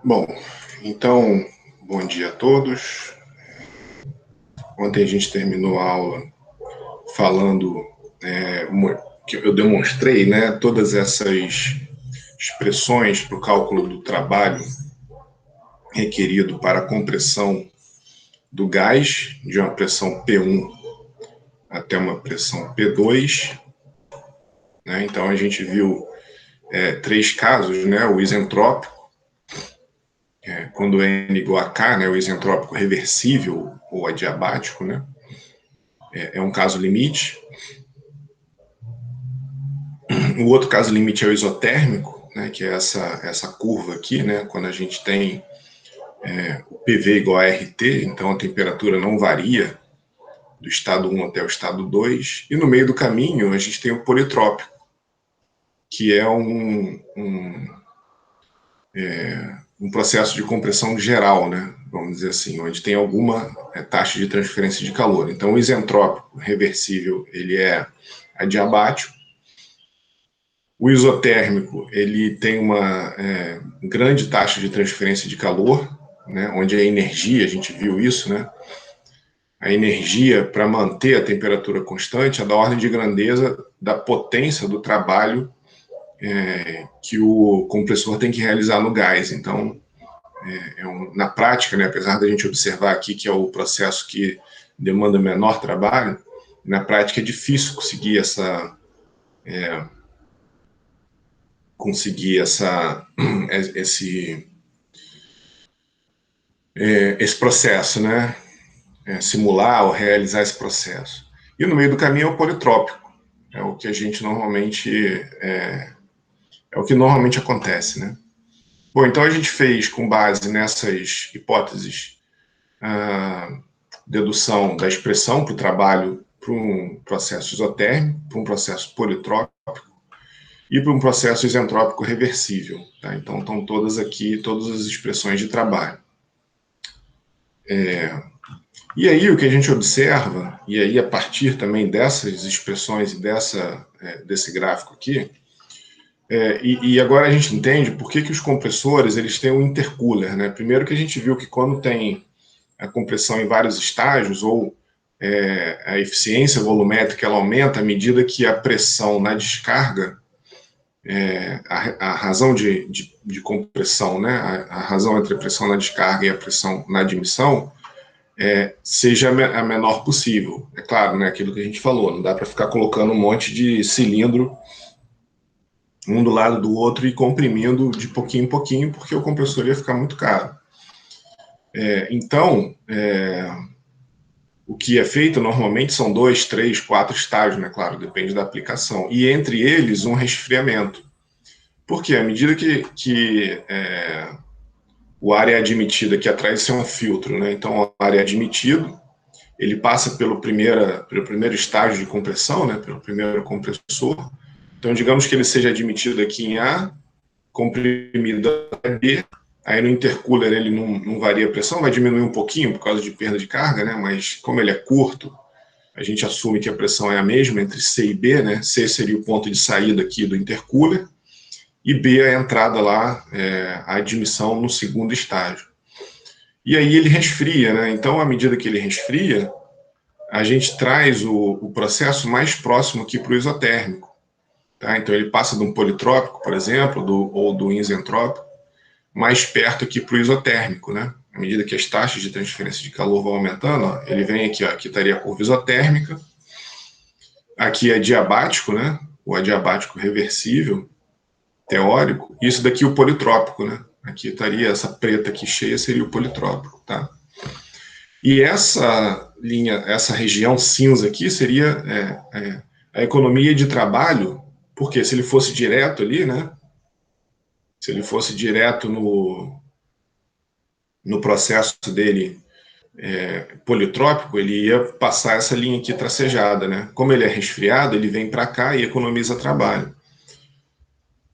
Bom, então, bom dia a todos. Ontem a gente terminou a aula falando que eu demonstrei, né, todas essas expressões para o cálculo do trabalho requerido para a compressão do gás de uma pressão P1 até uma pressão P2. Né? Então a gente viu três casos, né, o isentrópico, quando N igual a K, né, o isentrópico reversível ou adiabático, né, é um caso limite. O outro caso limite é o isotérmico, né, que é essa curva aqui, né, quando a gente tem o PV igual a RT, então a temperatura não varia do estado 1 até o estado 2, e no meio do caminho a gente tem o politrópico, que é um processo de compressão geral, né, vamos dizer assim, onde tem alguma taxa de transferência de calor. Então o isentrópico reversível, ele é adiabático. O isotérmico, ele tem uma grande taxa de transferência de calor, né, onde a energia, a gente viu isso, né, a energia para manter a temperatura constante é da ordem de grandeza da potência do trabalho que o compressor tem que realizar no gás. Então, na prática, né, apesar da gente observar aqui que é o processo que demanda menor trabalho, na prática é difícil conseguir esse processo, né? Simular ou realizar esse processo. E no meio do caminho é o politrópico, é o que a gente normalmente é o que normalmente acontece, né? Bom, então a gente fez com base nessas hipóteses a dedução da expressão para o trabalho para um processo isotérmico, para um processo politrópico e para um processo isentrópico reversível. Tá? Então estão todas aqui, todas as expressões de trabalho. E aí o que a gente observa, e aí a partir também dessas expressões e desse gráfico aqui, e agora a gente entende por que os compressores eles têm um intercooler. Né? Primeiro que a gente viu que quando tem a compressão em vários estágios, ou a eficiência volumétrica ela aumenta à medida que a pressão na descarga, a razão de compressão, né? A razão entre a pressão na descarga e a pressão na admissão, seja a menor possível. É claro, né, aquilo que a gente falou, não dá para ficar colocando um monte de cilindro um do lado do outro e comprimindo de pouquinho em pouquinho, porque o compressor ia ficar muito caro. Então, o que é feito normalmente são 2, 3, 4 estágios, né? Claro, depende da aplicação. E entre eles, um resfriamento. Porque à medida que o ar é admitido, aqui atrás isso é um filtro, né? Então o ar é admitido, ele passa pelo primeiro estágio de compressão, né? Pelo primeiro compressor. Então digamos que ele seja admitido aqui em A, comprimido a B, aí no intercooler ele não varia a pressão, vai diminuir um pouquinho por causa de perda de carga, né? Mas como ele é curto, a gente assume que a pressão é a mesma entre C e B, né? C seria o ponto de saída aqui do intercooler, e B é a entrada lá, a admissão no segundo estágio. E aí ele resfria, né? Então, à medida que ele resfria, a gente traz o processo mais próximo aqui para o isotérmico. Tá? Então, ele passa de um politrópico, por exemplo, ou do isentrópico, mais perto aqui para o isotérmico, né? À medida que as taxas de transferência de calor vão aumentando, ó, ele vem aqui, ó, aqui estaria a curva isotérmica, aqui é diabático, né? O adiabático reversível, teórico, isso daqui é o politrópico, né? Aqui estaria, essa preta aqui cheia seria o politrópico, tá? E essa linha, essa região cinza aqui seria a economia de trabalho, porque se ele fosse direto ali, né? Se ele fosse direto no processo dele politrópico, ele ia passar essa linha aqui tracejada, né? Como ele é resfriado, ele vem para cá e economiza trabalho.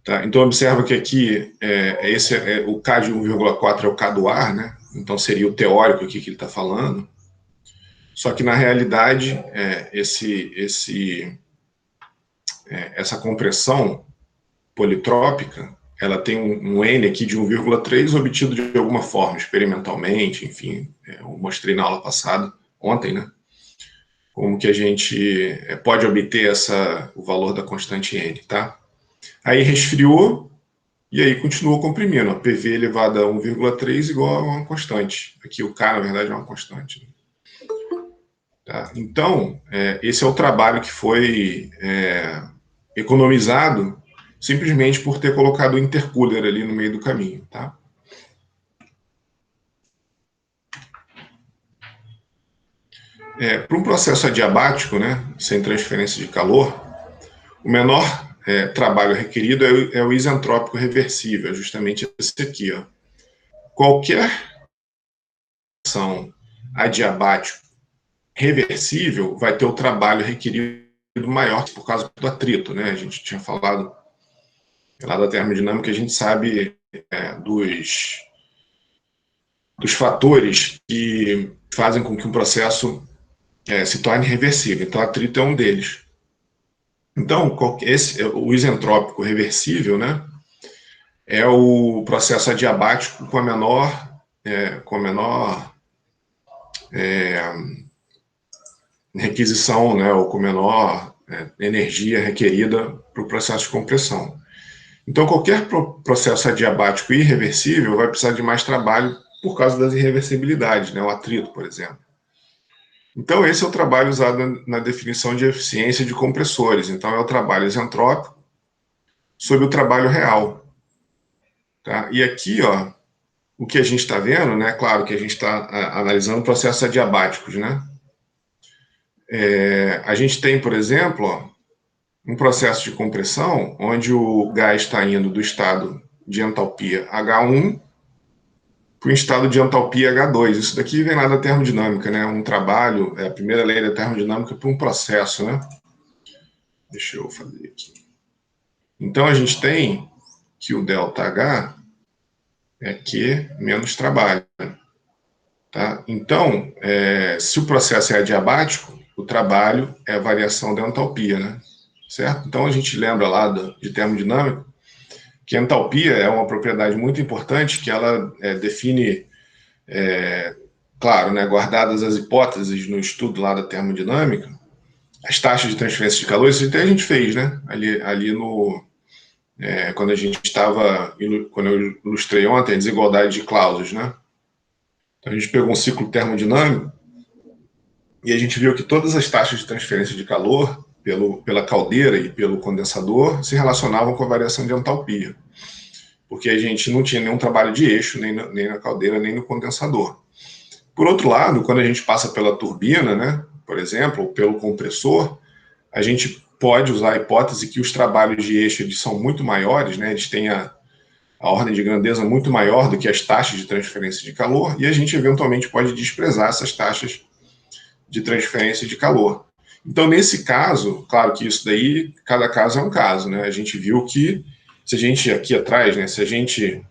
Tá? Então, observa que aqui, o K de 1,4 é o K do ar, né? Então, seria o teórico aqui que ele está falando. Só que, na realidade, essa compressão politrópica, ela tem um N aqui de 1,3 obtido de alguma forma, experimentalmente, enfim, eu mostrei na aula passada, ontem, né? Como que a gente pode obter o valor da constante N, tá? Aí resfriou, e aí continuou comprimindo. A PV elevado a 1,3 igual a uma constante. Aqui o K, na verdade, é uma constante. Tá? Então, esse é o trabalho que foi economizado simplesmente por ter colocado o intercooler ali no meio do caminho. Tá? Para um processo adiabático, né, sem transferência de calor, o menor trabalho requerido é o isentrópico reversível, justamente esse aqui. Ó. Qualquer ação adiabático reversível vai ter o trabalho requerido maior por causa do atrito, né? A gente tinha falado lá da termodinâmica, a gente sabe dos fatores que fazem com que um processo se torne reversível. Então, atrito é um deles. Então, o isentrópico reversível, né, é o processo adiabático com a menor requisição, né, ou com menor energia requerida para o processo de compressão. Então, qualquer processo adiabático irreversível vai precisar de mais trabalho por causa das irreversibilidades, né, o atrito, por exemplo. Então, esse é o trabalho usado na definição de eficiência de compressores. Então, é o trabalho isentrópico sobre o trabalho real. Tá? E aqui, ó, o que a gente está vendo, né, claro que a gente está analisando processos adiabáticos, né? A gente tem, por exemplo, ó, um processo de compressão onde o gás está indo do estado de entalpia H1 para o estado de entalpia H2. Isso daqui vem lá da termodinâmica, né? Um trabalho, a primeira lei da termodinâmica para um processo, né? Deixa eu fazer aqui. Então, a gente tem que o ΔH é Q menos trabalho. Tá? Então, se o processo é adiabático, o trabalho é a variação da entalpia, né? Certo? Então, a gente lembra lá de termodinâmica que a entalpia é uma propriedade muito importante que ela define, claro, né, guardadas as hipóteses no estudo lá da termodinâmica, as taxas de transferência de calor, isso até a gente fez, né? Ali no... quando a gente estava... Quando eu ilustrei ontem a desigualdade de Clausius, né? Então, a gente pegou um ciclo termodinâmico e a gente viu que todas as taxas de transferência de calor pela caldeira e pelo condensador se relacionavam com a variação de entalpia, porque a gente não tinha nenhum trabalho de eixo, nem na caldeira, nem no condensador. Por outro lado, quando a gente passa pela turbina, né, por exemplo, ou pelo compressor, a gente pode usar a hipótese que os trabalhos de eixo eles são muito maiores, né, eles têm a ordem de grandeza muito maior do que as taxas de transferência de calor, e a gente eventualmente pode desprezar essas taxas de transferência de calor. Então, nesse caso, claro que isso daí, cada caso é um caso, né? A gente viu que, se a gente, aqui atrás, né, se a gente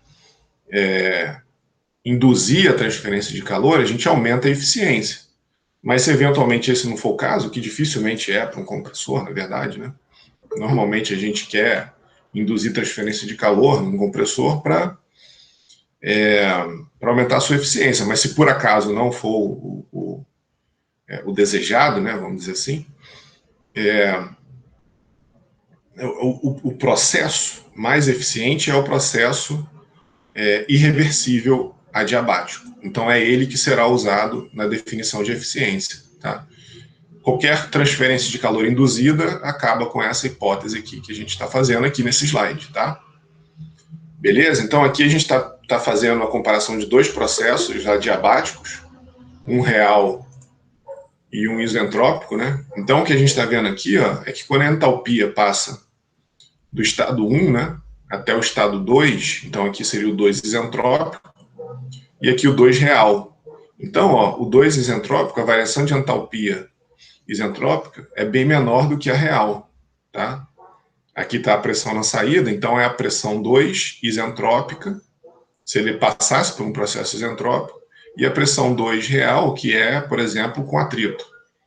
induzir a transferência de calor, a gente aumenta a eficiência. Mas se eventualmente esse não for o caso, que dificilmente é para um compressor, na verdade, né? Normalmente a gente quer induzir transferência de calor num compressor para aumentar a sua eficiência, mas se por acaso não for o desejado, né, vamos dizer assim, o processo mais eficiente é o processo irreversível adiabático. Então, é ele que será usado na definição de eficiência. Tá? Qualquer transferência de calor induzida acaba com essa hipótese aqui que a gente está fazendo aqui nesse slide. Tá? Beleza? Então, aqui a gente está fazendo a comparação de dois processos adiabáticos, um real e um isentrópico. Né? Então, o que a gente está vendo aqui ó, é que quando a entalpia passa do estado 1, né, até o estado 2, então aqui seria o 2 isentrópico, e aqui o 2 real. Então, ó, o 2 isentrópico, a variação de entalpia isentrópica é bem menor do que a real. Tá? Aqui está a pressão na saída, então é a pressão 2 isentrópica, se ele passasse por um processo isentrópico, e a pressão 2 real, que é, por exemplo, com atrito.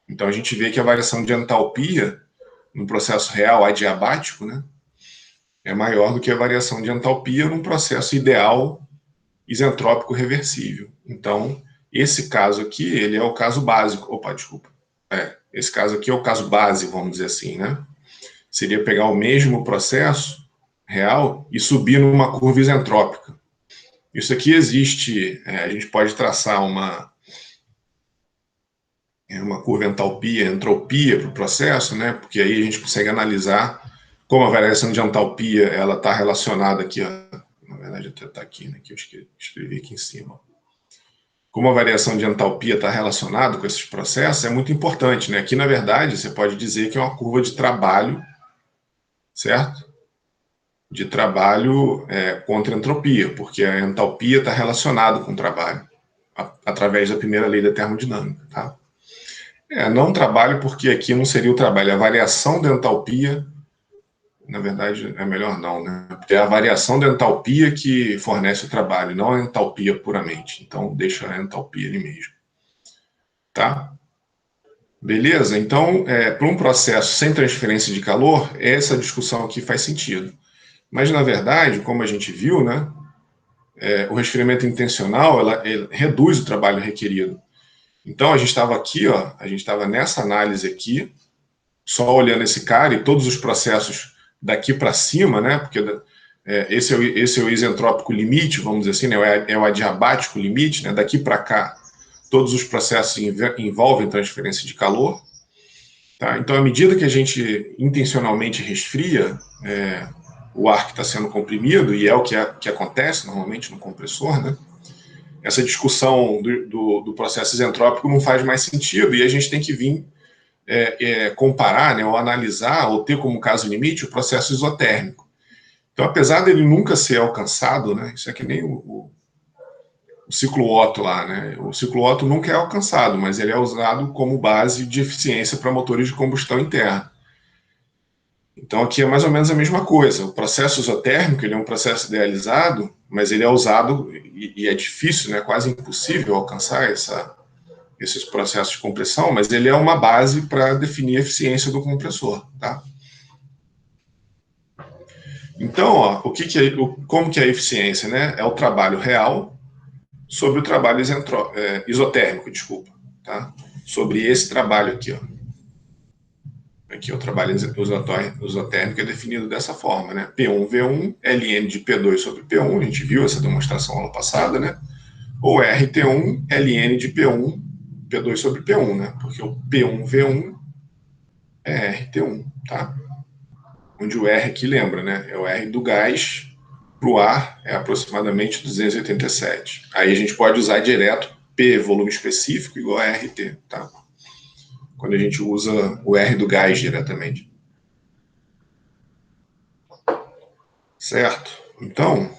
Então, a gente vê que a variação de entalpia no processo real adiabático, né, é maior do que a variação de entalpia num processo ideal isentrópico reversível. Então, esse caso aqui, ele é o caso básico. Opa, desculpa. Esse caso aqui é o caso base, vamos dizer assim, né? Seria pegar o mesmo processo real e subir numa curva isentrópica. Isso aqui existe, a gente pode traçar uma curva entalpia-entropia para o processo, né? Porque aí a gente consegue analisar como a variação de entalpia ela está relacionada aqui, ó. Na verdade até está aqui, né? Que eu escrevi aqui em cima. Como a variação de entalpia está relacionada com esses processos, é muito importante, né? Aqui, na verdade, você pode dizer que é uma curva de trabalho, certo? De trabalho contra a entropia, porque a entalpia está relacionada com o trabalho, através da primeira lei da termodinâmica, tá? Não trabalho, porque aqui não seria o trabalho, a variação da entalpia, na verdade, é melhor não, né? Porque é a variação da entalpia que fornece o trabalho, não a entalpia puramente. Então, deixa a entalpia ali mesmo. Tá? Beleza? Então, para um processo sem transferência de calor, essa discussão aqui faz sentido. Mas, na verdade, como a gente viu, né, o resfriamento intencional ele reduz o trabalho requerido. Então, a gente estava aqui, ó, a gente estava nessa análise aqui, só olhando esse cara e todos os processos daqui para cima, né? Porque esse é o isentrópico limite, vamos dizer assim, né? É o adiabático limite, né? Daqui para cá, todos os processos envolvem transferência de calor. Tá? Então, à medida que a gente intencionalmente resfria o ar que está sendo comprimido, e é o que acontece normalmente no compressor, né? Essa discussão do processo isentrópico não faz mais sentido, e a gente tem que vir comparar, né, ou analisar, ou ter como caso limite o processo isotérmico. Então, apesar dele nunca ser alcançado, né, isso é que nem o ciclo Otto lá, né, o ciclo Otto nunca é alcançado, mas ele é usado como base de eficiência para motores de combustão interna. Então, aqui é mais ou menos a mesma coisa. O processo isotérmico ele é um processo idealizado, mas ele é usado, e é difícil, né, quase impossível alcançar esses processos de compressão, mas ele é uma base para definir a eficiência do compressor, tá? Então, ó, como que é a eficiência, né? É o trabalho real sobre o trabalho isotérmico, desculpa, tá? Sobre esse trabalho aqui, ó. Aqui o trabalho isotérmico é definido dessa forma, né? P1V1, Ln de P2 sobre P1, a gente viu essa demonstração ano passado, né? Ou RT1, Ln de P1, P2 sobre P1, né? Porque o P1V1 é RT1, tá? Onde o R aqui lembra, né? É o R do gás para o ar, é aproximadamente 287. Aí a gente pode usar direto P, volume específico, igual a RT, tá? Quando a gente usa o R do gás diretamente. Certo? Então,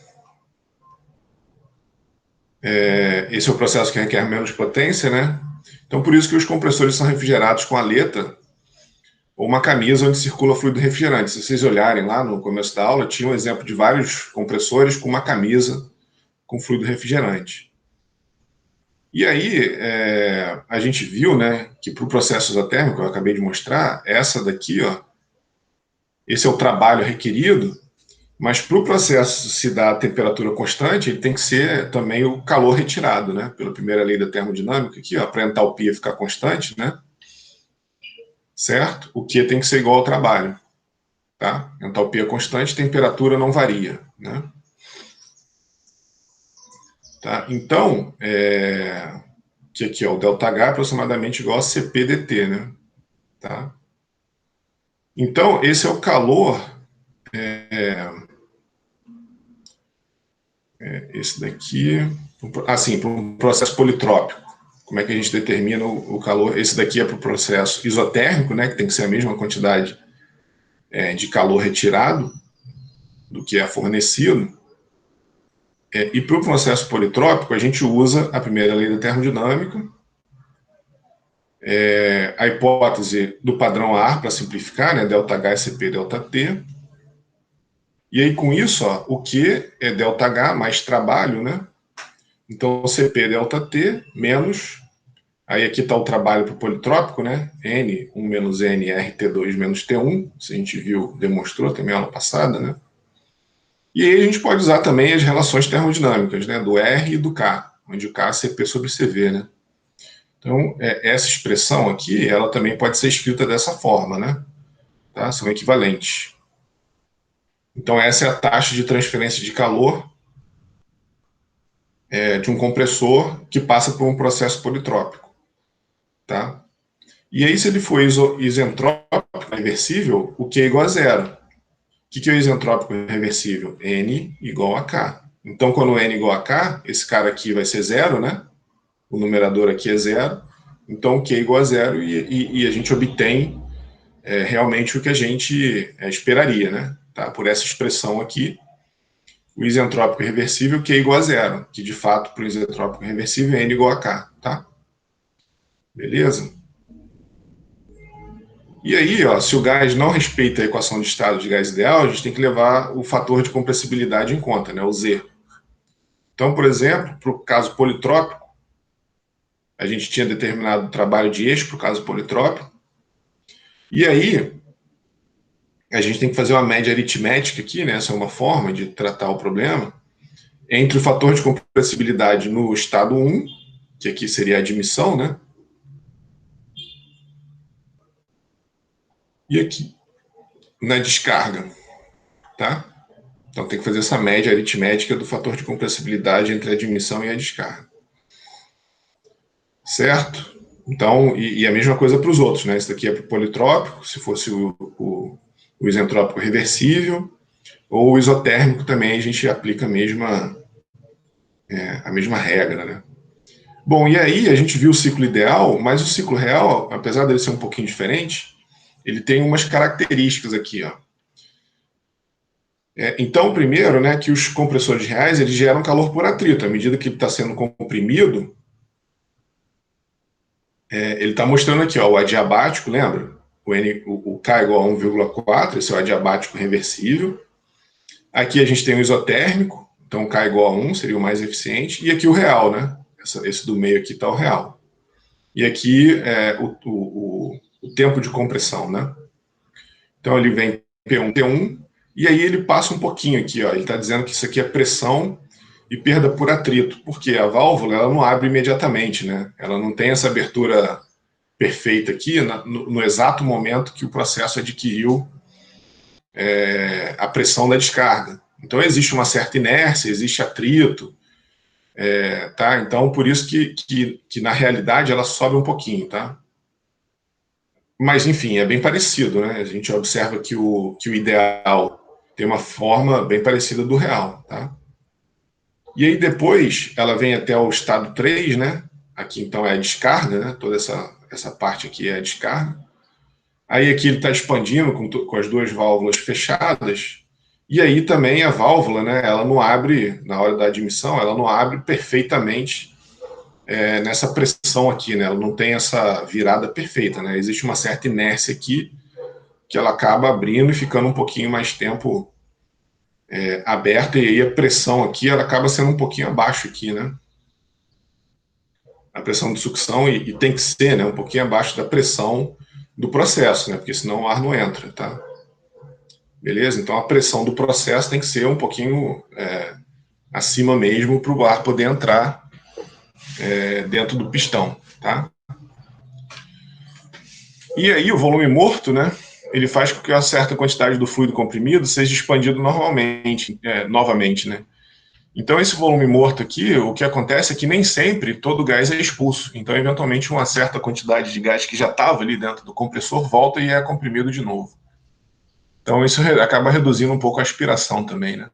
esse é o processo que requer menos potência, né? Então, por isso que os compressores são refrigerados com aleta ou uma camisa onde circula fluido refrigerante. Se vocês olharem lá no começo da aula, tinha um exemplo de vários compressores com uma camisa com fluido refrigerante. E aí, a gente viu, né, que para o processo isotérmico, eu acabei de mostrar, essa daqui, ó, esse é o trabalho requerido, mas para o processo se dar a temperatura constante, ele tem que ser também o calor retirado, né, pela primeira lei da termodinâmica aqui, ó, para a entalpia ficar constante, né, certo? O Q tem que ser igual ao trabalho, tá? Entalpia constante, temperatura não varia, né? Tá? Então, que aqui, ó, o ΔH é aproximadamente igual a CP/dt, né? Tá? Então, esse é o calor, esse daqui, assim, para um processo politrópico. Como é que a gente determina o calor? Esse daqui é para o processo isotérmico, né, que tem que ser a mesma quantidade de calor retirado do que é fornecido. E para o processo politrópico, a gente usa a primeira lei da termodinâmica, a hipótese do padrão ar, para simplificar, né, ΔH, Cp, ΔT. E aí, com isso, ó, o Q é ΔH mais trabalho, né? Então, Cp ΔT menos... Aí aqui está o trabalho para o politrópico, né? N1 menos N, RT2 menos T1. Isso a gente viu, demonstrou também na aula passada, né? E aí a gente pode usar também as relações termodinâmicas, né, do R e do K, onde o K é CP sobre CV, né? Então, essa expressão aqui, ela também pode ser escrita dessa forma, né? Tá? São equivalentes. Então, essa é a taxa de transferência de calor de um compressor que passa por um processo politrópico, tá? E aí, se ele for isentrópico reversível, o Q é igual a zero. O que é o isentrópico reversível? N igual a K. Então, quando N igual a K, esse cara aqui vai ser zero, né? O numerador aqui é zero. Então, Q é igual a zero e a gente obtém realmente o que a gente esperaria, né? Tá? Por essa expressão aqui, o isentrópico reversível, Q é igual a zero, que de fato, para o isentrópico reversível, é N igual a K, tá? Beleza? E aí, ó, se o gás não respeita a equação de estado de gás ideal, a gente tem que levar o fator de compressibilidade em conta, né, o Z. Então, por exemplo, para o caso politrópico, a gente tinha determinado o trabalho de eixo para o caso politrópico, e aí a gente tem que fazer uma média aritmética aqui, né, essa é uma forma de tratar o problema, entre o fator de compressibilidade no estado 1, que aqui seria a admissão, né, e aqui na descarga, tá? Então tem que fazer essa média aritmética do fator de compressibilidade entre a admissão e a descarga. Certo? Então, e a mesma coisa para os outros, né? Esse daqui é para o politrópico, se fosse o isentrópico reversível, ou o isotérmico também a gente aplica a mesma regra, né? Bom, e aí a gente viu o ciclo ideal, mas o ciclo real, apesar dele ser um pouquinho diferente, ele tem umas características aqui, ó. Então, primeiro, né, que os compressores reais, eles geram calor por atrito. À medida que ele está sendo comprimido, ele está mostrando aqui, ó, o adiabático, lembra? O K igual a 1,4, esse é o adiabático reversível. Aqui a gente tem o isotérmico, então K igual a 1 seria o mais eficiente. E aqui o real, né? Esse do meio aqui está o real. E aqui o tempo de compressão, né? Então ele vem P1, T1, e aí ele passa um pouquinho aqui, ó. Ele está dizendo que isso aqui é pressão e perda por atrito, porque a válvula ela não abre imediatamente, né? Ela não tem essa abertura perfeita aqui no exato momento que o processo adquiriu a pressão da descarga. Então existe uma certa inércia, existe atrito, tá? Então por isso que na realidade ela sobe um pouquinho, tá? Mas enfim, é bem parecido, né? A gente observa que o ideal tem uma forma bem parecida do real, tá? E aí depois ela vem até o estado 3, né? Aqui então é a descarga, né? Toda essa parte aqui é a descarga. Aí aqui ele está expandindo com as duas válvulas fechadas. E aí também a válvula, né? Ela não abre, na hora da admissão, ela não abre perfeitamente nessa pressão aqui, né? Ela não tem essa virada perfeita, né? Existe uma certa inércia aqui que ela acaba abrindo e ficando um pouquinho mais tempo aberta, e aí a pressão aqui ela acaba sendo um pouquinho abaixo aqui, né? A pressão de sucção, e tem que ser, né? Um pouquinho abaixo da pressão do processo, né? Porque senão o ar não entra, tá? Beleza? Então a pressão do processo tem que ser um pouquinho acima mesmo para o ar poder entrar dentro do pistão, tá? E aí o volume morto, né? Ele faz com que uma certa quantidade do fluido comprimido seja expandido novamente, né? Então, esse volume morto aqui, o que acontece é que nem sempre todo o gás é expulso. Então, eventualmente, uma certa quantidade de gás que já estava ali dentro do compressor volta e é comprimido de novo. Então, isso acaba reduzindo um pouco a aspiração também, né?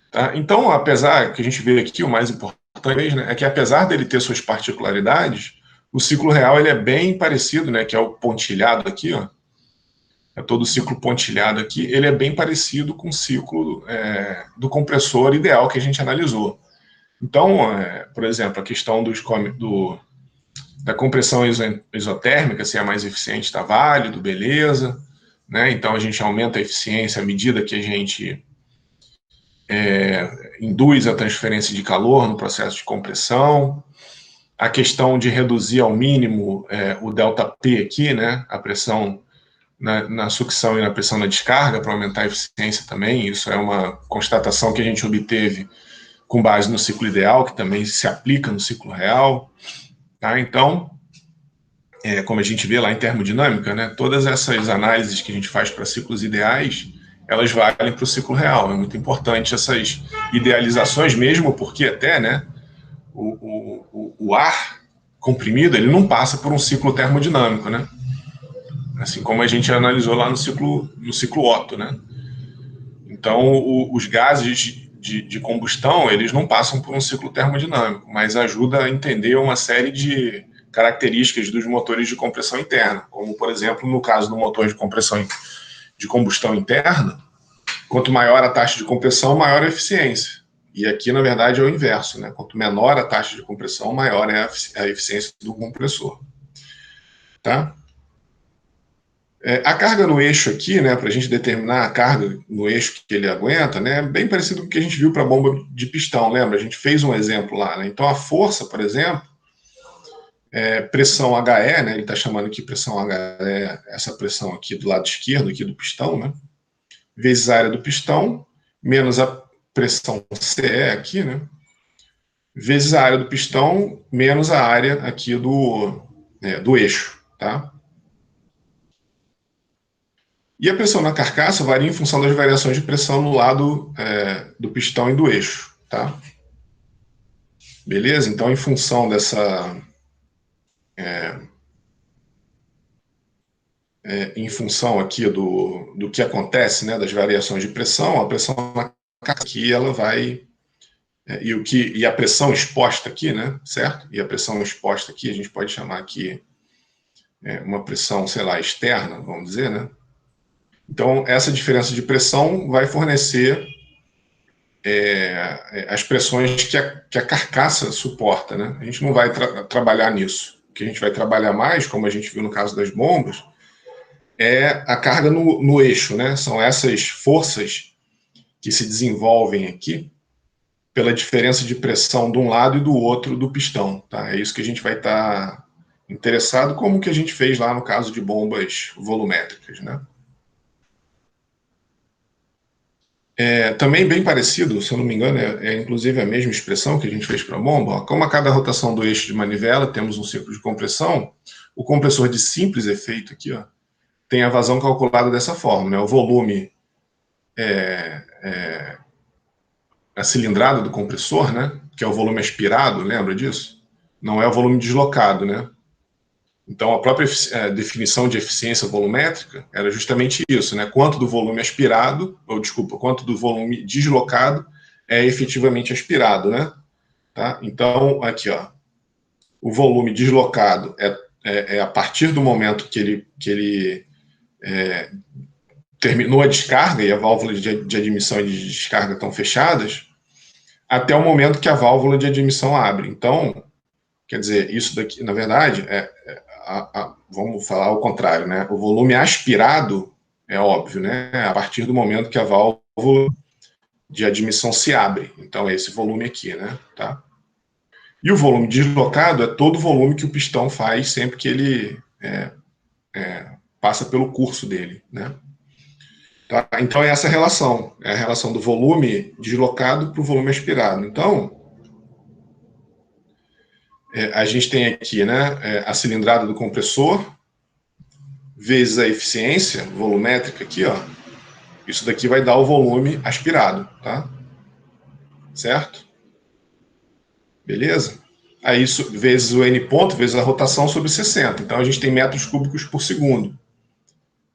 Tá? Então, apesar que a gente vê aqui, o mais importante, né, é que apesar dele ter suas particularidades, o ciclo real ele é bem parecido, né, que é o pontilhado aqui, ó. É todo o ciclo pontilhado aqui, ele é bem parecido com o ciclo do compressor ideal que a gente analisou. Então, por exemplo, a questão da compressão isotérmica, se é mais eficiente, está válido, beleza. Né? Então, a gente aumenta a eficiência à medida que a gente induz a transferência de calor no processo de compressão. A questão de reduzir ao mínimo o ΔP aqui, né? A pressão na sucção e na pressão na descarga para aumentar a eficiência também. Isso é uma constatação que a gente obteve com base no ciclo ideal, que também se aplica no ciclo real. Tá? Então, como a gente vê lá em termodinâmica, né, todas essas análises que a gente faz para ciclos ideais, elas valem para o ciclo real. É muito importante essas idealizações, mesmo porque até, né, o ar comprimido, ele não passa por um ciclo termodinâmico, né? Assim como a gente analisou lá no ciclo Otto, né? Então, os gases de combustão, eles não passam por um ciclo termodinâmico, mas ajuda a entender uma série de características dos motores de compressão interna, como, por exemplo, no caso do motor de compressão de combustão interna, quanto maior a taxa de compressão, maior a eficiência. E aqui, na verdade, é o inverso, né? Quanto menor a taxa de compressão, maior é a eficiência do compressor. Tá? A carga no eixo aqui, né, para a gente determinar a carga no eixo que ele aguenta, né, é bem parecido com o que a gente viu para a bomba de pistão, lembra? A gente fez um exemplo lá. Né? Então, a força, por exemplo, pressão HE, né, ele está chamando aqui pressão HE, essa pressão aqui do lado esquerdo, aqui do pistão, né, vezes a área do pistão, menos a pressão CE aqui, né, vezes a área do pistão, menos a área aqui do eixo, tá? E a pressão na carcaça varia em função das variações de pressão no lado do pistão e do eixo, tá? Beleza? Então, em função dessa... em função aqui do que acontece, né, das variações de pressão, a pressão na carcaça aqui, ela vai... e a pressão exposta aqui, né, certo? E a pressão exposta aqui, a gente pode chamar aqui uma pressão, sei lá, externa, vamos dizer, né? Então, essa diferença de pressão vai fornecer as pressões que a carcaça suporta, né? A gente não vai trabalhar nisso. O que a gente vai trabalhar mais, como a gente viu no caso das bombas, é a carga no eixo, né? São essas forças que se desenvolvem aqui pela diferença de pressão de um lado e do outro do pistão, tá? É isso que a gente vai estar interessado, como que a gente fez lá no caso de bombas volumétricas, né? Também bem parecido, se eu não me engano, inclusive a mesma expressão que a gente fez para a bomba. Ó, como a cada rotação do eixo de manivela temos um ciclo de compressão, o compressor de simples efeito aqui, ó, tem a vazão calculada dessa forma, né? O volume a cilindrada do compressor, né? Que é o volume aspirado, lembra disso? Não é o volume deslocado, né? Então, a própria definição de eficiência volumétrica era justamente isso, né? Quanto do volume aspirado, ou desculpa, quanto do volume deslocado é efetivamente aspirado, né? Tá? Então, aqui, ó, o volume deslocado é a partir do momento que ele terminou a descarga e a válvula de admissão e de descarga estão fechadas, até o momento que a válvula de admissão abre. Então, quer dizer, isso daqui, na verdade, vamos falar o contrário, né? O volume aspirado é óbvio, né? A partir do momento que a válvula de admissão se abre. Então, é esse volume aqui, né? Tá? E o volume deslocado é todo o volume que o pistão faz sempre que ele passa pelo curso dele, né? Tá? Então, é essa relação. É a relação do volume deslocado para o volume aspirado. Então, a gente tem aqui, né, a cilindrada do compressor, vezes a eficiência volumétrica aqui, ó. Isso daqui vai dar o volume aspirado, tá? Certo? Beleza? Aí isso vezes o N ponto, vezes a rotação sobre 60. Então a gente tem metros cúbicos por segundo.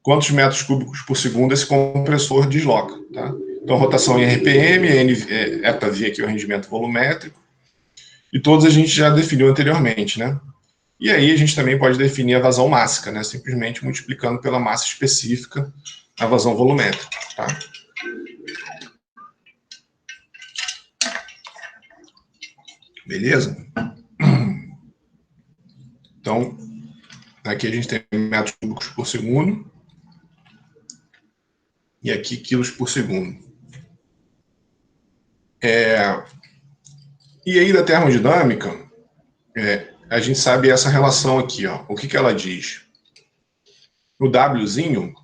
Quantos metros cúbicos por segundo esse compressor desloca, tá? Então rotação em RPM, N eta V aqui é o rendimento volumétrico, e todos a gente já definiu anteriormente, né? E aí a gente também pode definir a vazão mássica, né? Simplesmente multiplicando pela massa específica a vazão volumétrica, tá? Beleza? Então, aqui a gente tem metros cúbicos por segundo e aqui quilos por segundo. E aí da termodinâmica, a gente sabe essa relação aqui, ó. O que ela diz? O Wzinho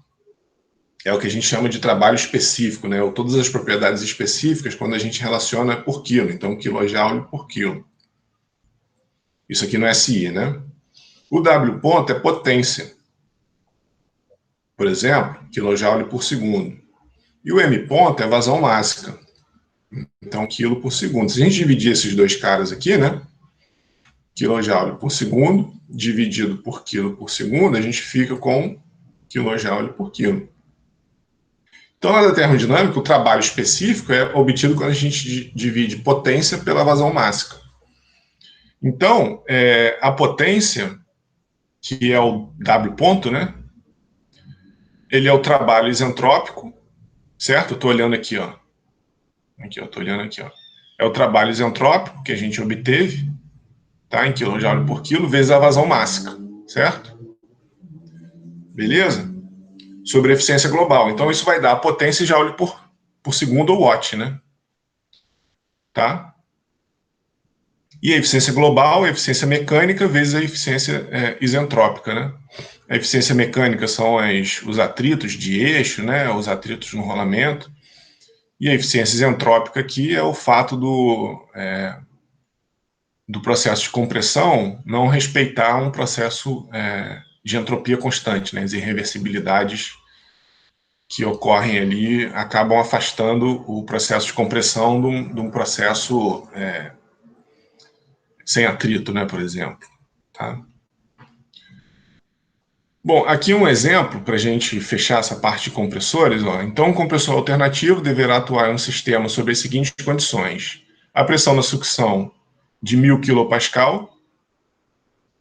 é o que a gente chama de trabalho específico, né? Ou todas as propriedades específicas quando a gente relaciona por quilo. Então, quilojoule por quilo. Isso aqui no SI, né? O W ponto é potência. Por exemplo, quilojoule por segundo. E o M ponto é vazão máxima. Então, quilo por segundo. Se a gente dividir esses dois caras aqui, né? Quilojoule por segundo, dividido por quilo por segundo, a gente fica com quilojoule por quilo. Então, na termodinâmica, o trabalho específico é obtido quando a gente divide potência pela vazão máxima. Então, a potência, que é o W ponto, né? Ele é o trabalho isentrópico, certo? Eu estou olhando aqui, ó. Aqui, eu estou olhando aqui, ó. É o trabalho isentrópico que a gente obteve, tá? Em quilojoule por quilo, vezes a vazão máxima, certo? Beleza? Sobre a eficiência global. Então, isso vai dar a potência em joule por segundo ou watt, né? Tá? E a eficiência global, a eficiência mecânica, vezes a eficiência isentrópica, né? A eficiência mecânica são os atritos de eixo, né? Os atritos no rolamento. E a eficiência isentrópica aqui é o fato do processo de compressão não respeitar um processo de entropia constante, né? As irreversibilidades que ocorrem ali acabam afastando o processo de compressão de um processo sem atrito, né, por exemplo. Tá? Bom, aqui um exemplo para a gente fechar essa parte de compressores. Ó. Então, um compressor alternativo deverá atuar em um sistema sob as seguintes condições. A pressão da sucção de 1000 kPa.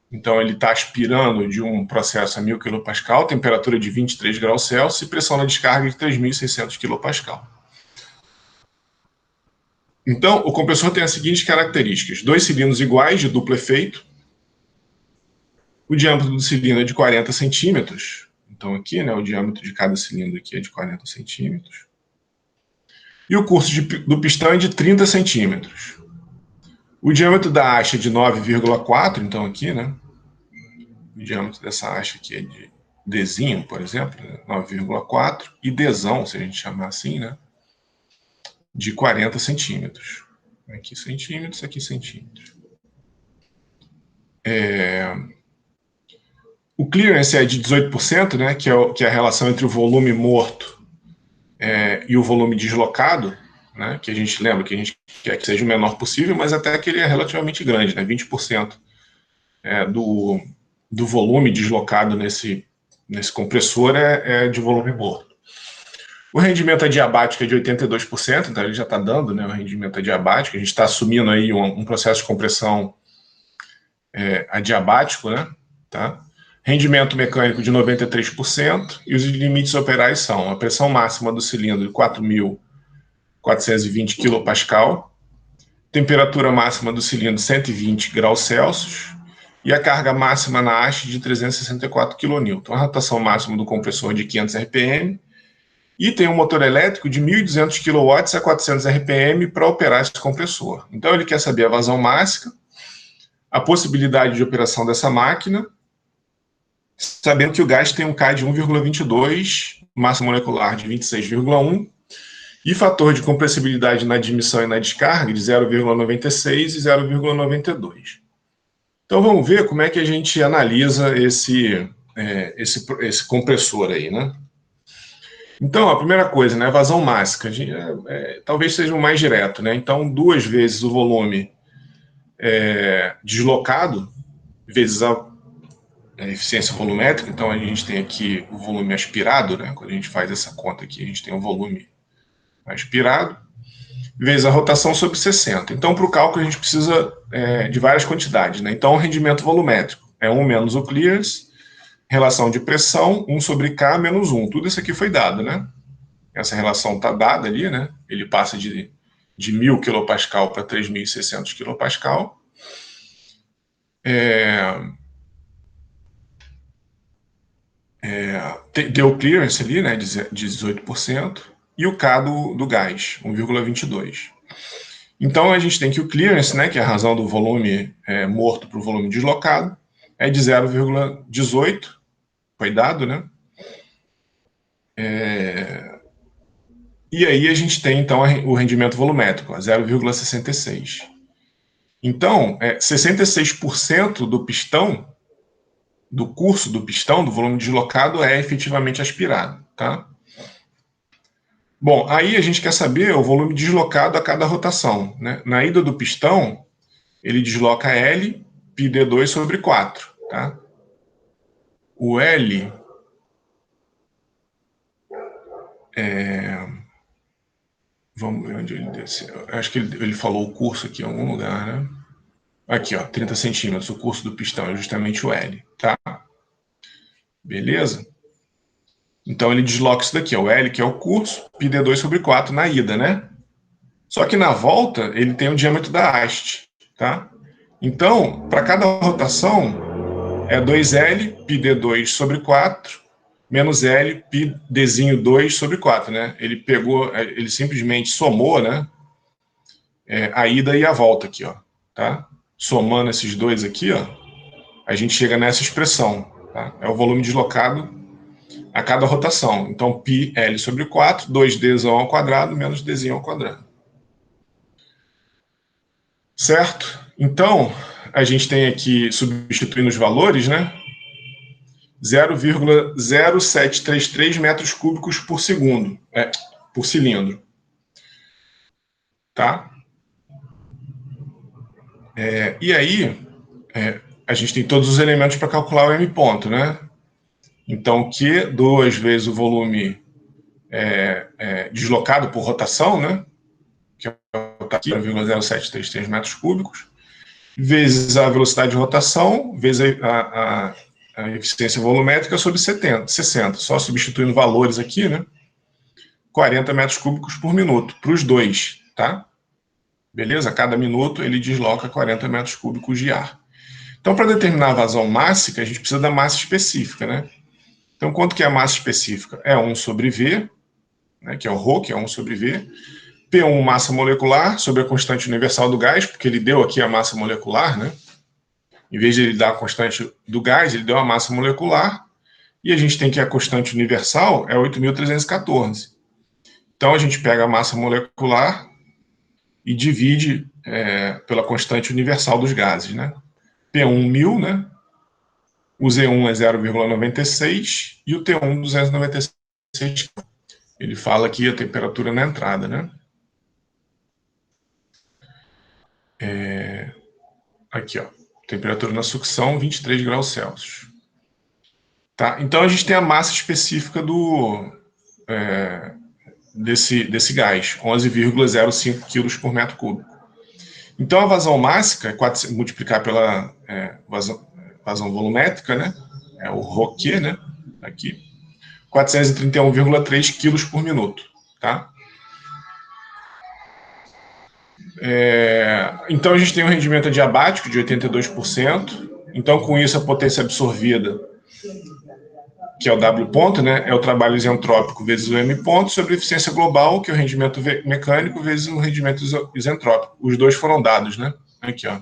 Então, ele está aspirando de um processo a 1000 kPa, temperatura de 23 graus Celsius e pressão na descarga de 3.600 kPa. Então, o compressor tem as seguintes características. 2 cilindros iguais, de duplo efeito. O diâmetro do cilindro é de 40 centímetros. Então, aqui, né, o diâmetro de cada cilindro aqui é de 40 centímetros. E o curso do pistão é de 30 centímetros. O diâmetro da haste é de 9,4, então aqui, né? O diâmetro dessa haste aqui é de Dzinho, por exemplo, né, 9,4. E Dzão, se a gente chamar assim, né? De 40 centímetros. Aqui centímetros, aqui centímetros. O clearance é de 18%, né, que é a relação entre o volume morto e o volume deslocado, né, que a gente lembra que a gente quer que seja o menor possível, mas até que ele é relativamente grande, né, 20% do volume deslocado nesse compressor é de volume morto. O rendimento adiabático é de 82%, então ele já está dando, né, o rendimento adiabático. A gente está assumindo aí um processo de compressão adiabático, né, tá? Rendimento mecânico de 93%, e os limites operais são a pressão máxima do cilindro de 4.420 kPa, temperatura máxima do cilindro 120 graus Celsius e a carga máxima na haste de 364 kN. A rotação máxima do compressor de 500 RPM e tem um motor elétrico de 1.200 kW a 400 RPM para operar esse compressor. Então ele quer saber a vazão máxima, a possibilidade de operação dessa máquina, sabendo que o gás tem um K de 1,22, massa molecular de 26,1 e fator de compressibilidade na admissão e na descarga de 0,96 e 0,92. Então vamos ver como é que a gente analisa esse compressor aí, né? Então, a primeira coisa, né, vazão máxima, talvez seja o mais direto, né? Então, 2 vezes o volume deslocado, vezes a eficiência volumétrica. Então, a gente tem aqui o volume aspirado, né? Quando a gente faz essa conta aqui, a gente tem o volume aspirado, vezes a rotação sobre 60. Então, para o cálculo, a gente precisa de várias quantidades, né? Então, o rendimento volumétrico é 1 menos o clearance, relação de pressão, 1 sobre K menos 1. Tudo isso aqui foi dado, né? Essa relação está dada ali, né? Ele passa de 1000 kPa para 3.600 kPa. Deu o clearance ali, né? De 18%. E o K do gás, 1,22. Então, a gente tem que o clearance, né? Que é a razão do volume morto para o volume deslocado, é de 0,18. Foi dado, né? E aí a gente tem, então, o rendimento volumétrico, 0,66. Então, 66% do pistão, do curso do pistão, do volume deslocado, é efetivamente aspirado, tá? Bom, aí a gente quer saber o volume deslocado a cada rotação, né? Na ida do pistão, ele desloca L pi d2 sobre 4, tá? O L vamos ver onde ele desceu. Acho que ele falou o curso aqui em algum lugar, né? Aqui, ó, 30 centímetros. O curso do pistão é justamente o L, tá? Beleza? Então ele desloca isso daqui, ó, o L, que é o curso, pi d2 sobre 4 na ida, né? Só que na volta ele tem o diâmetro da haste, tá? Então, para cada rotação, é 2L pi d2 sobre 4 menos L pi dzinho 2 sobre 4, né? Ele pegou, ele simplesmente somou, né? A ida e a volta aqui, ó, tá? Somando esses dois aqui, ó, a gente chega nessa expressão, tá? É o volume deslocado a cada rotação. Então, pi L sobre 4, 2d ao quadrado menos dzinho ao quadrado. Certo? Então, a gente tem aqui, substituindo os valores, né? 0,0733 metros cúbicos por segundo, por cilindro. Tá? E aí, a gente tem todos os elementos para calcular o M ponto, né? Então, Q, 2 vezes o volume deslocado por rotação, né? Que é aqui, 0,0733 metros cúbicos, vezes a velocidade de rotação, vezes a eficiência volumétrica sobre 60. Só substituindo valores aqui, né? 40 metros cúbicos por minuto, para os dois, tá? Beleza? A cada minuto ele desloca 40 metros cúbicos de ar. Então, para determinar a vazão mássica, a gente precisa da massa específica, né? Então, quanto que é a massa específica? É 1 sobre V, né, que é o ρ, que é 1 sobre V. P1, massa molecular, sobre a constante universal do gás, porque ele deu aqui a massa molecular, né? Em vez de ele dar a constante do gás, ele deu a massa molecular, e a gente tem que a constante universal é 8.314. Então, a gente pega a massa molecular e divide pela constante universal dos gases, né? P1, 1000, né? O Z1 é 0,96 e o T1, 296. Ele fala aqui a temperatura na entrada, né? Aqui, ó. Temperatura na sucção, 23 graus Celsius. Tá? Então, a gente tem a massa específica desse gás, 11,05 kg por metro cúbico. Então, a vazão mássica, multiplicar pela vazão volumétrica, né? É o ρQ, né? Aqui. 431,3 kg por minuto, tá? Então, a gente tem um rendimento adiabático de 82%. Então, com isso, a potência absorvida, que é o W ponto, né, é o trabalho isentrópico vezes o M ponto, sobre a eficiência global, que é o rendimento mecânico vezes o rendimento isentrópico. Os dois foram dados, né? Aqui, ó.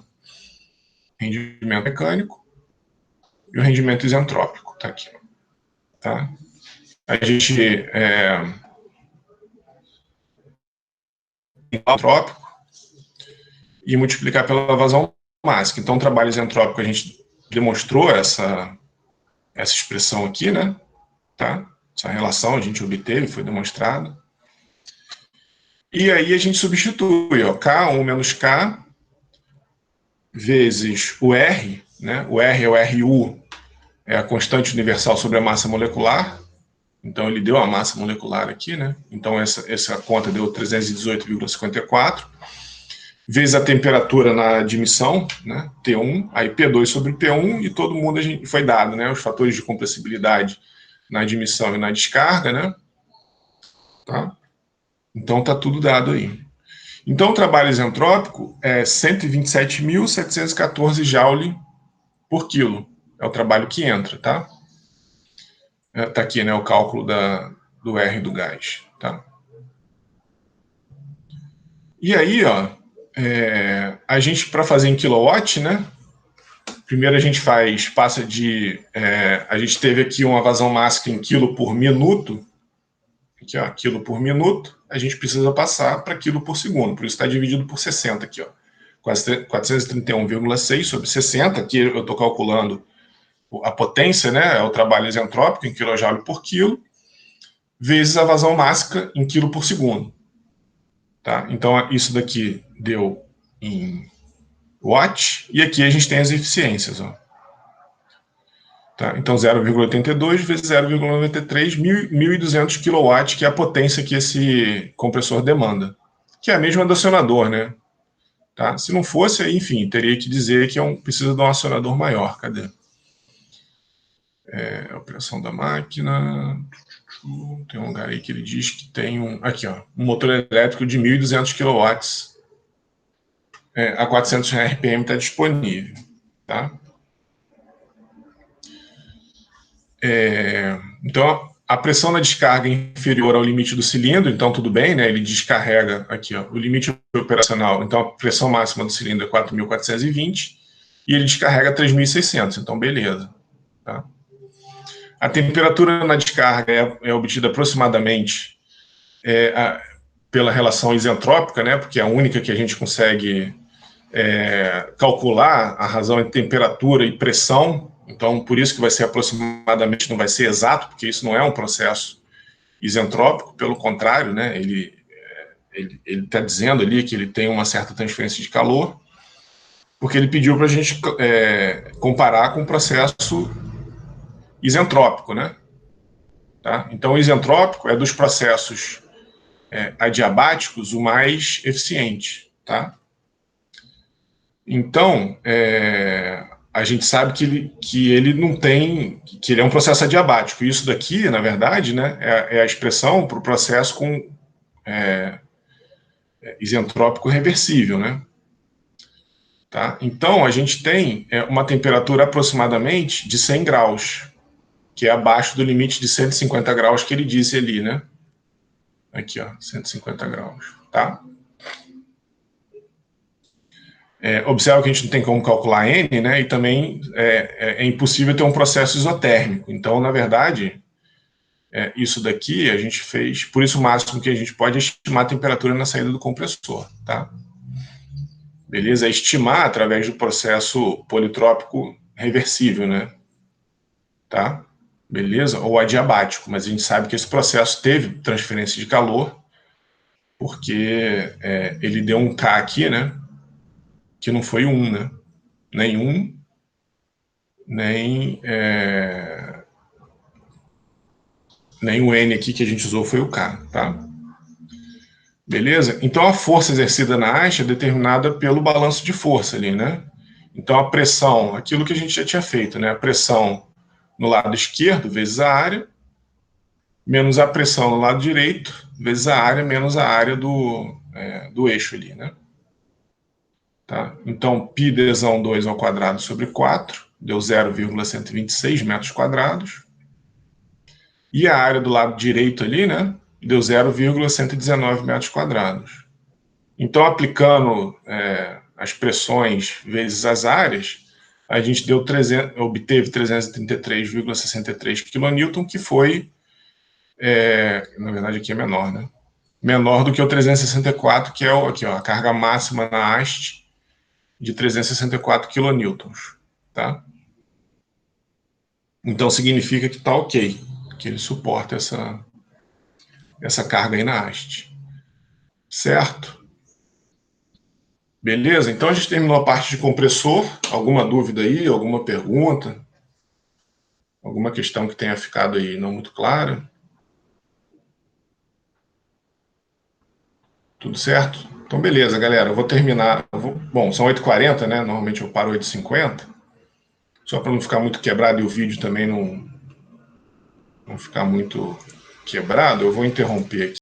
Rendimento mecânico e o rendimento isentrópico. Tá aqui. Tá? A gente isentrópico e multiplicar pela vazão mássica. Então, o trabalho isentrópico, a gente demonstrou essa expressão aqui, né? Tá? Essa relação a gente obteve, foi demonstrado. E aí a gente substitui, ó, K1 menos K vezes o R, né? O R é o RU, é a constante universal sobre a massa molecular. Então ele deu a massa molecular aqui, né? Então essa conta deu 318,54 vezes a temperatura na admissão, né? T1, aí P2 sobre P1 e todo mundo foi dado, né? Os fatores de compressibilidade na admissão e na descarga, né? Tá? Então tá tudo dado aí. Então o trabalho isentrópico é 127.714 joule por quilo. É o trabalho que entra, tá? Tá aqui, né, o cálculo do R do gás, tá? E aí, ó, a gente, para fazer em kilowatt, né? Primeiro a gente passa de... a gente teve aqui uma vazão máxima em quilo por minuto, aqui, ó, quilo por minuto, a gente precisa passar para quilo por segundo. Por isso está dividido por 60 aqui, ó. 431,6 sobre 60, aqui eu estou calculando a potência, né, é o trabalho isentrópico em kJ por quilo, vezes a vazão máxima em quilo por segundo. Tá? Então, isso daqui deu em watt, e aqui a gente tem as eficiências. Ó. Tá? Então, 0,82 vezes 0,93, 1.200 kW, que é a potência que esse compressor demanda, que é a mesma do acionador, né? Tá? Se não fosse, aí, enfim, teria que dizer que precisa de um acionador maior. Cadê? A operação da máquina. Tem um lugar aí que ele diz que tem aqui, ó, um motor elétrico de 1.200 kW a 400 RPM está disponível. Tá? Então, a pressão na descarga é inferior ao limite do cilindro, então tudo bem, né? Ele descarrega aqui, ó, o limite operacional. Então, a pressão máxima do cilindro é 4.420 e ele descarrega 3.600, então beleza. Tá? A temperatura na descarga é obtida aproximadamente pela relação isentrópica, né? Porque é a única que a gente consegue calcular a razão entre temperatura e pressão. Então, por isso que vai ser aproximadamente, não vai ser exato, porque isso não é um processo isentrópico, pelo contrário, né? Ele está dizendo ali que ele tem uma certa transferência de calor, porque ele pediu para a gente comparar com o processo isentrópico, né? Tá? Então, o isentrópico é dos processos adiabáticos o mais eficiente, tá? Então, a gente sabe que ele não tem, que ele é um processo adiabático. Isso daqui, na verdade, né, é a expressão para o processo com isentrópico reversível, né? Tá? Então, a gente tem uma temperatura aproximadamente de 100 graus, que é abaixo do limite de 150 graus que ele disse ali, né? Aqui, ó, 150 graus, tá? Observa que a gente não tem como calcular N, né? E também é impossível ter um processo isotérmico. Então, na verdade, isso daqui a gente fez, por isso o máximo que a gente pode é estimar a temperatura na saída do compressor, tá? Beleza? É estimar através do processo politrópico reversível, né? Tá? Beleza? Ou adiabático, mas a gente sabe que esse processo teve transferência de calor, porque ele deu um K aqui, né? Que não foi 1, né? Nem 1, nem o N aqui que a gente usou foi o K, tá? Beleza? Então a força exercida na haste é determinada pelo balanço de força ali, né? Então a pressão, aquilo que a gente já tinha feito, né? A pressão no lado esquerdo vezes a área, menos a pressão no lado direito, vezes a área, menos a área do eixo ali, né? Tá? Então, π desão 2 ao quadrado sobre 4, deu 0,126 metros quadrados. E a área do lado direito ali, né? Deu 0,119 metros quadrados. Então, aplicando as pressões vezes as áreas, a gente obteve 333,63 kN, que foi, na verdade aqui é menor, né? Menor do que o 364, que é aqui, ó, a carga máxima na haste de 364 kN. Tá? Então significa que está ok, que ele suporta essa carga aí na haste. Certo? Beleza? Então a gente terminou a parte de compressor. Alguma dúvida aí? Alguma pergunta? Alguma questão que tenha ficado aí não muito clara? Tudo certo? Então beleza, galera. Eu vou terminar. Bom, são 8h40, né? Normalmente eu paro 8h50. Só para não ficar muito quebrado e o vídeo também não ficar muito quebrado, eu vou interromper aqui.